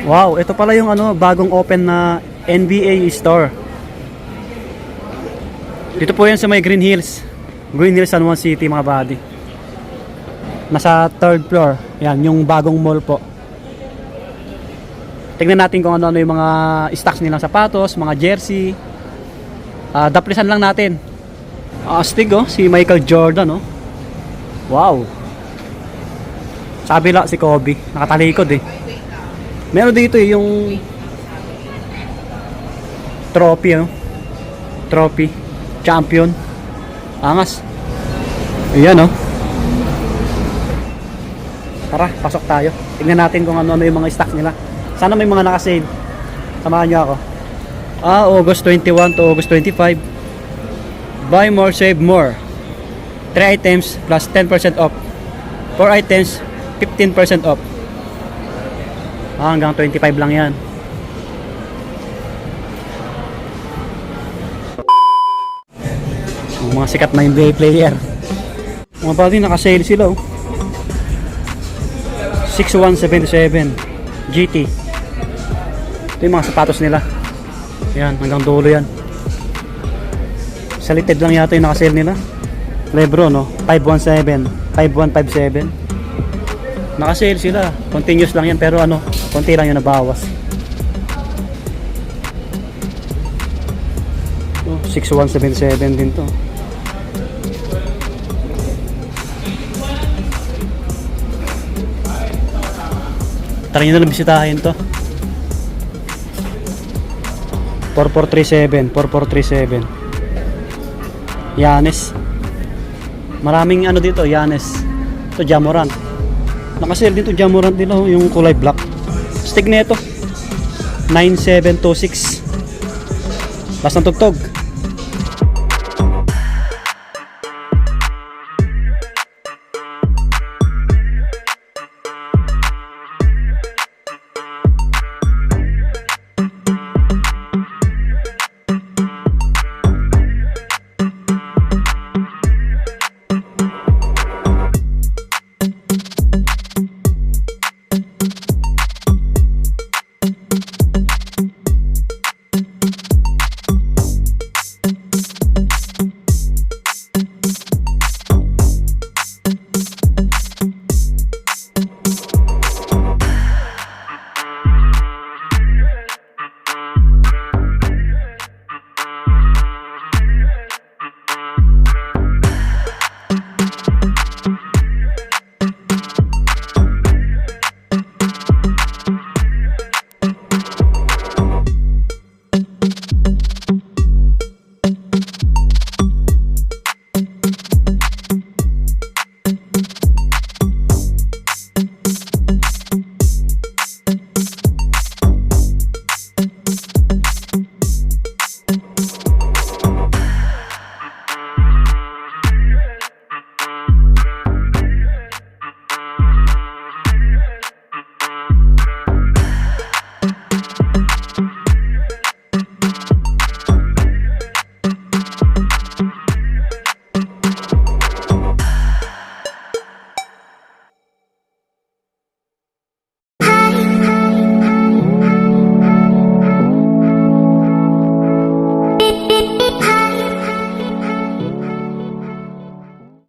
Wow, ito pala yung ano, bagong open na NBA store. Dito po yan sa may Green Hills. Green Hills, San Juan City, mga buddy. Nasa third floor. Yan, yung bagong mall po. Tingnan natin kung ano-ano yung mga stocks nilang sapatos, mga jersey. Daplisan lang natin. Astig oh, si Michael Jordan oh. Wow. Sabi lang si Kobe, nakatalikod eh. Meron dito eh, yung trophy oh. Trophy, champion. Angas. Ayan oh. Tara, pasok tayo. Tingnan natin kung ano-ano yung mga stocks nila. Sana may mga naka-sale. Samahan nyo ako. August 21 to August 25. Buy more, save more. 3 items plus 10% off. 4 items, 15% off. Hanggang 25 lang yan. Yung mga sikat na NBA player. Mga pati naka-sale sila oh. 6177 GT. Ito yung mga sapatos nila. Yan, hanggang dulo yan. Sa litid lang yata yung naka-sale nila. Lebron no, 517, 5157. Naka-sale sila. Continuous lang yan pero ano, konti lang yung nabawas. 6177 din to. Tara nyo na lang bisitahin to. 4437, 4437. Yanes. Maraming ano dito, Yanes. Ito Jamorant. Naka-sale dito Jamorant nila yung kulay black. Stig nito 9726. Basta tugtog.